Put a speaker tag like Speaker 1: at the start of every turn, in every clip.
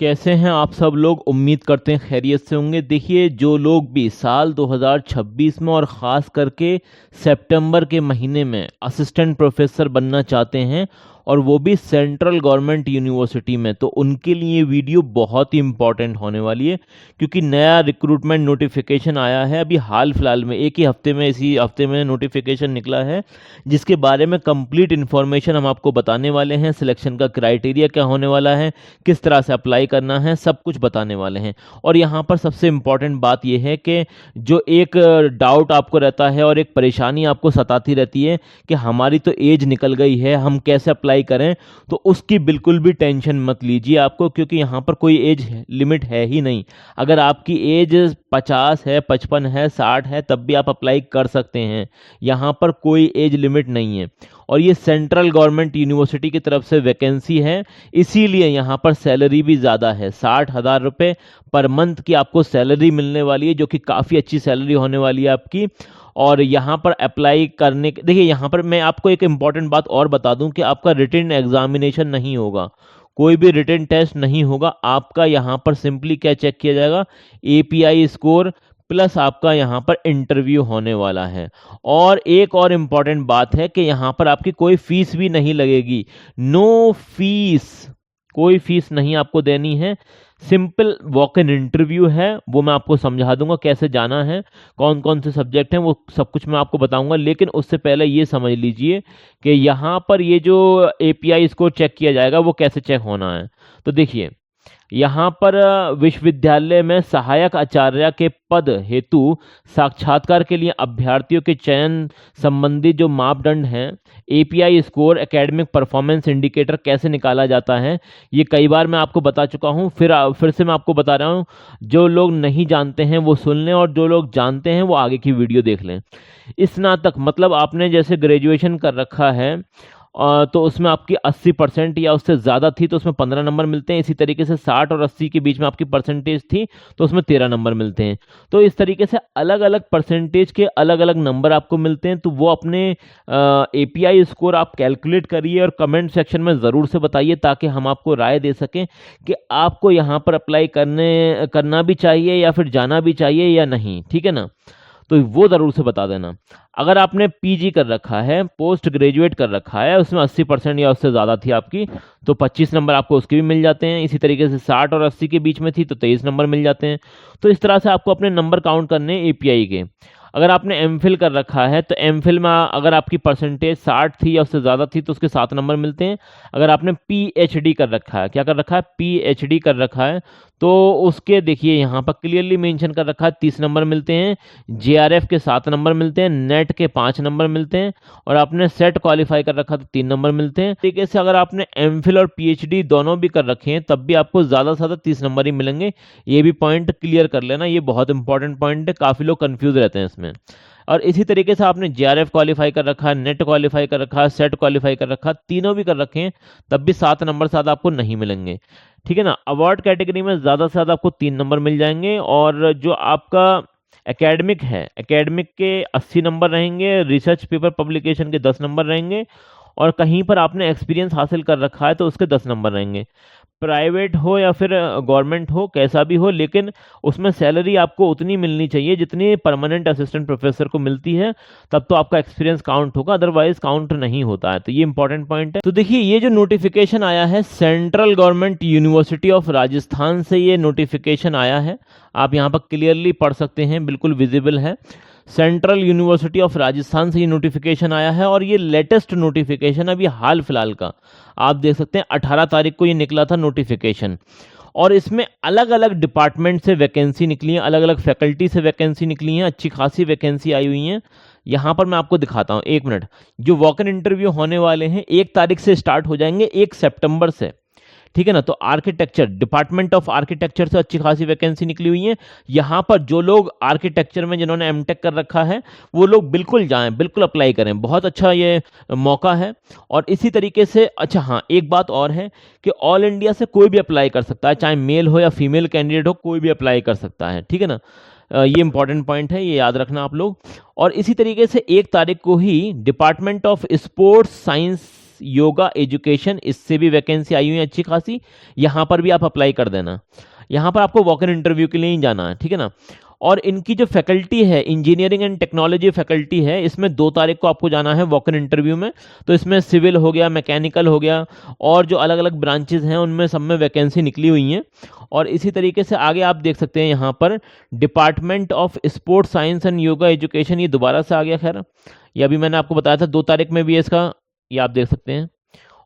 Speaker 1: कैसे हैं आप सब लोग। उम्मीद करते हैं खैरियत से होंगे। देखिए, जो लोग भी साल 2026 में और ख़ास करके सितंबर के महीने में असिस्टेंट प्रोफेसर बनना चाहते हैं और वो भी सेंट्रल गवर्नमेंट यूनिवर्सिटी में, तो उनके लिए वीडियो बहुत ही इम्पॉर्टेंट होने वाली है, क्योंकि नया रिक्रूटमेंट नोटिफिकेशन आया है अभी हाल फिलहाल में, एक ही हफ्ते में, इसी हफ्ते में नोटिफिकेशन निकला है, जिसके बारे में कंप्लीट इन्फॉर्मेशन हम आपको बताने वाले हैं। सिलेक्शन का क्राइटेरिया क्या होने वाला है, किस तरह से अप्लाई करना है, सब कुछ बताने वाले हैं। और यहाँ पर सबसे इम्पॉर्टेंट बात यह है कि जो एक डाउट आपको रहता है और एक परेशानी आपको सताती रहती है कि हमारी तो एज निकल गई है, हम कैसे अप्लाई करें, तो उसकी बिल्कुल भी टेंशन मत लीजिए आपको, क्योंकि यहाँ पर कोई एज लिमिट है ही नहीं। अगर आपकी एज 50 है, 55 है, 60 है, तब भी आप अप्लाई कर सकते हैं। यहाँ पर कोई एज लिमिट नहीं है। और ये सेंट्रल गवर्नमेंट यूनिवर्सिटी की तरफ से वैकेंसी है, इसीलिए यहाँ पर सैलरी भी ज़्यादा है। 60,000 रुपये पर मंथ की आपको सैलरी मिलने वाली है, जो कि काफ़ी अच्छी सैलरी होने वाली है आपकी। और यहाँ पर अप्लाई करने के, देखिए यहाँ पर मैं आपको एक इम्पॉर्टेंट बात और बता दूं कि आपका रिटन एग्जामिनेशन नहीं होगा, कोई भी रिटन टेस्ट नहीं होगा आपका। यहाँ पर सिंपली क्या चेक किया जाएगा, एपीआई स्कोर प्लस आपका यहाँ पर इंटरव्यू होने वाला है। और एक और इम्पॉर्टेंट बात है कि यहाँ पर आपकी कोई फीस भी नहीं लगेगी, नो फीस, कोई फीस नहीं आपको देनी है। सिंपल वॉक इन इंटरव्यू है, वो मैं आपको समझा दूंगा कैसे जाना है, कौन कौन से सब्जेक्ट हैं, वो सब कुछ मैं आपको बताऊंगा। लेकिन उससे पहले ये समझ लीजिए कि यहाँ पर ये जो एपीआई स्कोर चेक किया जाएगा वो कैसे चेक होना है। तो देखिए, यहाँ पर विश्वविद्यालय में सहायक आचार्य के पद हेतु साक्षात्कार के लिए अभ्यर्थियों के चयन संबंधी जो मापदंड हैं, API score, academic performance indicator कैसे निकाला जाता है, ये कई बार मैं आपको बता चुका हूँ, फिर से मैं आपको बता रहा हूँ। जो लोग नहीं जानते हैं वो सुन लें, और जो लोग जानते हैं वो आगे की वीडियो देख लें। स्नातक मतलब आपने जैसे ग्रेजुएशन कर रखा है, तो उसमें आपकी 80% या उससे ज़्यादा थी तो उसमें 15 नंबर मिलते हैं। इसी तरीके से 60 और 80 के बीच में आपकी परसेंटेज थी तो उसमें 13 नंबर मिलते हैं। तो इस तरीके से अलग अलग परसेंटेज के अलग अलग नंबर आपको मिलते हैं। तो वो अपने एपीआई स्कोर आप कैलकुलेट करिए और कमेंट सेक्शन में ज़रूर से बताइए, ताकि हम आपको राय दे सकें कि आपको यहाँ पर अप्लाई करना भी चाहिए या फिर जाना भी चाहिए या नहीं। ठीक है ना, तो वो ज़रूर से बता देना। अगर आपने पीजी कर रखा है, पोस्ट ग्रेजुएट कर रखा है, उसमें 80% या उससे ज़्यादा थी आपकी, तो 25 नंबर आपको उसके भी मिल जाते हैं। इसी तरीके से 60 और 80 के बीच में थी तो 23 नंबर मिल जाते हैं। तो इस तरह से आपको अपने नंबर काउंट करने एपीआई के। अगर आपने एमफिल कर रखा है तो एमफिल में अगर आपकी परसेंटेज 60 थी या उससे ज़्यादा थी तो उसके 7 नंबर मिलते हैं। अगर आपने पीएचडी कर रखा है, क्या कर रखा है, पीएचडी कर रखा है, तो उसके देखिए यहाँ पर क्लियरली मेंशन कर रखा है 30 नंबर मिलते हैं। जेआरएफ के 7 नंबर मिलते हैं, नेट के 5 नंबर मिलते हैं, और आपने सेट क्वालिफाई कर रखा तो 3 नंबर मिलते हैं। तरीके से अगर आपने एमफिल और पीएचडी दोनों भी कर रखे हैं तब भी आपको ज़्यादा से ज़्यादा 30 नंबर ही मिलेंगे। ये भी पॉइंट क्लियर कर लेना, ये बहुत इंपॉर्टेंट पॉइंट है, काफ़ी लोग कंफ्यूज रहते हैं इसमें। और इसी तरीके से आपने जेआरएफ क्वालिफाई कर रखा है, नेट क्वालिफाई कर रखा है, सेट क्वालिफाई कर रखा है, तीनों भी कर रखे हैं, तब भी 7 नंबर ज़्यादा आपको नहीं मिलेंगे। ठीक है ना। अवार्ड कैटेगरी में ज़्यादा से ज़्यादा आपको 3 नंबर मिल जाएंगे। और जो आपका एकेडमिक है, एकेडमिक के 80 नंबर रहेंगे, रिसर्च पेपर पब्लिकेशन के 10 नंबर रहेंगे, और कहीं पर आपने एक्सपीरियंस हासिल कर रखा है तो उसके 10 नंबर रहेंगे। प्राइवेट हो या फिर गवर्नमेंट हो, कैसा भी हो, लेकिन उसमें सैलरी आपको उतनी मिलनी चाहिए जितनी परमानेंट असिस्टेंट प्रोफेसर को मिलती है, तब तो आपका एक्सपीरियंस काउंट होगा, अदरवाइज काउंट नहीं होता है। तो ये इंपॉर्टेंट पॉइंट है। तो देखिए, ये जो नोटिफिकेशन आया है central government university of Rajasthan से, ये नोटिफिकेशन आया है, आप यहाँ पर क्लियरली पढ़ सकते हैं, बिल्कुल विजिबल है। सेंट्रल यूनिवर्सिटी ऑफ राजस्थान से ये नोटिफिकेशन आया है, और ये लेटेस्ट नोटिफिकेशन अभी हाल फिलहाल का, आप देख सकते हैं 18 तारीख को ये निकला था नोटिफिकेशन। और इसमें अलग अलग डिपार्टमेंट से वैकेंसी निकली है, अलग अलग फैकल्टी से वैकेंसी निकली हैं, अच्छी खासी वैकेंसी आई हुई हैं। यहाँ पर मैं आपको दिखाता हूँ, 1 मिनट। जो वॉक इन इंटरव्यू होने वाले हैं 1 तारीख से स्टार्ट हो जाएंगे, 1 सितंबर से। ठीक है ना। तो आर्किटेक्चर, डिपार्टमेंट ऑफ आर्किटेक्चर से अच्छी खासी वैकेंसी निकली हुई है। यहाँ पर जो लोग आर्किटेक्चर में जिन्होंने एमटेक कर रखा है वो लोग बिल्कुल जाएं, बिल्कुल अप्लाई करें, बहुत अच्छा ये मौका है। और इसी तरीके से, अच्छा हाँ, एक बात और है कि ऑल इंडिया से कोई भी अप्लाई कर सकता है, चाहे मेल हो या फीमेल कैंडिडेट हो, कोई भी अप्लाई कर सकता है। ठीक है ना। ये इंपॉर्टेंट पॉइंट है, ये याद रखना आप लोग। और इसी तरीके से 1 तारीख को ही department of sports science yoga education, इससे भी वैकेंसी आई हुई है अच्छी खासी, यहाँ पर भी आप अप्लाई कर देना। यहाँ पर आपको वॉक इन इंटरव्यू के लिए ही जाना है, ठीक है ना। और इनकी जो फैकल्टी है, इंजीनियरिंग एंड टेक्नोलॉजी फैकल्टी है, इसमें 2 तारीख को आपको जाना है वॉक इन इंटरव्यू में। तो इसमें सिविल हो गया, मैकेनिकल हो गया, और जो अलग अलग ब्रांचेज हैं उनमें सब में वैकेंसी निकली हुई हैं। और इसी तरीके से आगे आप देख सकते हैं यहाँ पर department of sports science and yoga education, ये दोबारा से आ गया। खैर ये अभी मैंने आपको बताया था 2 तारीख में भी है इसका, ये आप देख सकते हैं।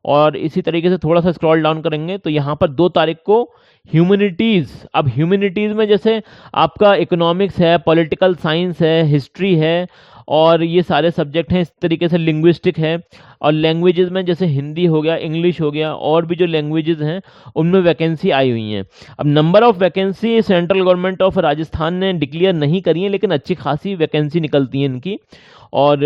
Speaker 1: और इसी तरीके से थोड़ा सा स्क्रॉल डाउन करेंगे तो यहाँ पर 2 तारीख को ह्यूमैनिटीज़, अब ह्यूमैनिटीज़ में जैसे आपका इकोनॉमिक्स है, पॉलिटिकल साइंस है, हिस्ट्री है, और ये सारे सब्जेक्ट हैं। इस तरीके से लिंग्विस्टिक है, और लैंग्वेजेस में जैसे हिंदी हो गया, इंग्लिश हो गया, और भी जो लैंग्वेजेस हैं उनमें वैकेंसी आई हुई हैं। अब number of vacancy central government of Rajasthan ने डिक्लेयर नहीं करी है, लेकिन अच्छी खासी वैकेंसी निकलती है इनकी। और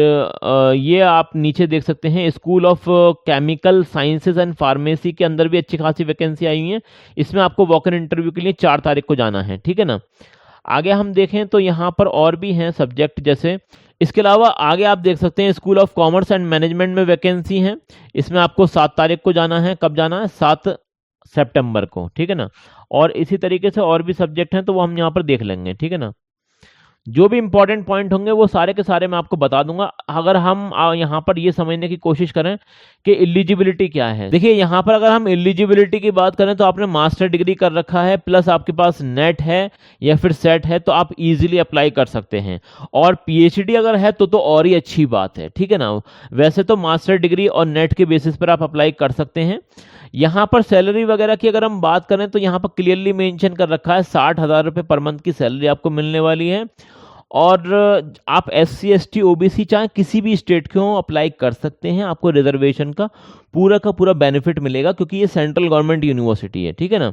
Speaker 1: ये आप नीचे देख सकते हैं, school of chemical sciences and pharmacy के अंदर भी अच्छी खासी वैकेंसी आई हुई है। इसमें आपको वॉक इन इंटरव्यू के लिए 4 तारीख को जाना है, ठीक है ना। आगे हम देखें तो यहाँ पर और भी हैं सब्जेक्ट, जैसे इसके अलावा आगे आप देख सकते हैं school of commerce and management में वैकेंसी है। इसमें आपको 7 तारीख को जाना है। कब जाना है? 7 सितंबर को, ठीक है ना। और इसी तरीके से और भी सब्जेक्ट हैं तो वो हम यहाँ पर देख लेंगे, ठीक है ना। जो भी इंपॉर्टेंट पॉइंट होंगे वो सारे के सारे मैं आपको बता दूंगा। अगर हम यहाँ पर ये समझने की कोशिश करें कि एलिजिबिलिटी क्या है, देखिए यहाँ पर अगर हम एलिजिबिलिटी की बात करें तो आपने मास्टर डिग्री कर रखा है, प्लस आपके पास नेट है या फिर सेट है, तो आप इजीली अप्लाई कर सकते हैं। और पीएचडी अगर है तो और ही अच्छी बात है, ठीक है ना। वैसे तो मास्टर डिग्री और नेट के बेसिस पर आप अप्लाई कर सकते हैं। यहाँ पर सैलरी वगैरह की अगर हम बात करें तो यहाँ पर क्लियरली मेंशन कर रखा है 60,000 रुपये पर मंथ की सैलरी आपको मिलने वाली है। और आप SC ST OBC चाहे किसी भी स्टेट के हों अप्लाई कर सकते हैं, आपको रिजर्वेशन का पूरा बेनिफिट मिलेगा, क्योंकि ये सेंट्रल गवर्नमेंट यूनिवर्सिटी है, ठीक है ना।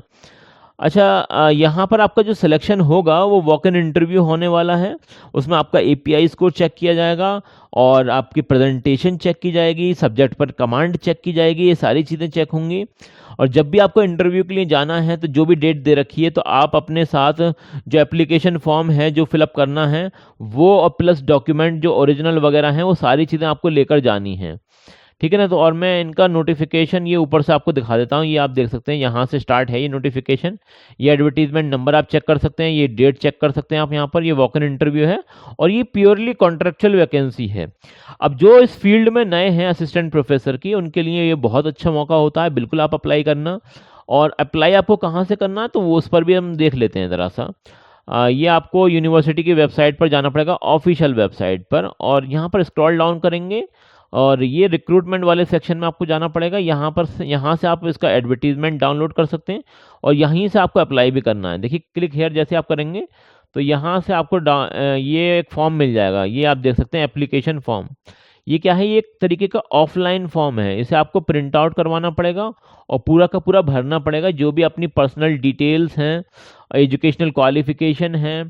Speaker 1: अच्छा, यहाँ पर आपका जो सिलेक्शन होगा वो वॉक इन इंटरव्यू होने वाला है। उसमें आपका API स्कोर चेक किया जाएगा, और आपकी प्रेजेंटेशन चेक की जाएगी, सब्जेक्ट पर कमांड चेक की जाएगी, ये सारी चीज़ें चेक होंगी। और जब भी आपको इंटरव्यू के लिए जाना है तो जो भी डेट दे रखी है तो आप अपने साथ जो एप्लीकेशन फॉर्म है जो फिलअप करना है वो, और प्लस डॉक्यूमेंट जो ओरिजिनल वगैरह हैं वो सारी चीज़ें आपको लेकर जानी है, ठीक है ना। तो और मैं इनका नोटिफिकेशन ये ऊपर से आपको दिखा देता हूँ। ये आप देख सकते हैं, यहाँ से स्टार्ट है ये नोटिफिकेशन। ये एडवर्टीजमेंट नंबर आप चेक कर सकते हैं, ये डेट चेक कर सकते हैं आप यहाँ पर। ये वॉक इन इंटरव्यू है और ये प्योरली कॉन्ट्रेक्चुअल वैकेंसी है। अब जो इस फील्ड में नए हैं असिस्टेंट प्रोफेसर की, उनके लिए ये बहुत अच्छा मौका होता है, बिल्कुल आप अप्लाई करना। और अप्लाई आपको कहाँ से करना तो वो उस पर भी हम देख लेते हैं ज़रा सा। ये आपको यूनिवर्सिटी की वेबसाइट पर जाना पड़ेगा, ऑफिशियल वेबसाइट पर, और यहाँ पर स्क्रॉल डाउन करेंगे और ये रिक्रूटमेंट वाले सेक्शन में आपको जाना पड़ेगा। यहाँ से आप इसका एडवर्टीजमेंट डाउनलोड कर सकते हैं और यहीं से आपको अप्लाई भी करना है। देखिए क्लिक हेयर जैसे आप करेंगे तो यहाँ से आपको ये एक फॉर्म मिल जाएगा। ये आप देख सकते हैं एप्लीकेशन फॉर्म। ये क्या है? ये एक तरीके का ऑफलाइन फॉर्म है, इसे आपको प्रिंट आउट करवाना पड़ेगा और पूरा का पूरा भरना पड़ेगा। जो भी अपनी पर्सनल डिटेल्स हैं, एजुकेशनल क्वालिफिकेशन है,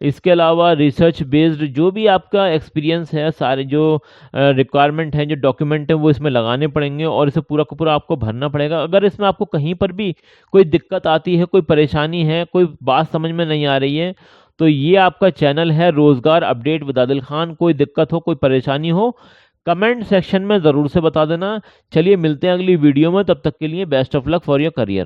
Speaker 1: इसके अलावा रिसर्च बेस्ड जो भी आपका एक्सपीरियंस है, सारे जो रिक्वायरमेंट हैं, जो डॉक्यूमेंट हैं, वो इसमें लगाने पड़ेंगे और इसे पूरा का पूरा आपको भरना पड़ेगा। अगर इसमें आपको कहीं पर भी कोई दिक्कत आती है, कोई परेशानी है, कोई बात समझ में नहीं आ रही है, तो ये आपका चैनल है रोज़गार अपडेट विद आदिल खान। कोई दिक्कत हो, कोई परेशानी हो, कमेंट सेक्शन में ज़रूर से बता देना। चलिए मिलते हैं अगली वीडियो में, तब तक के लिए best of luck for your career.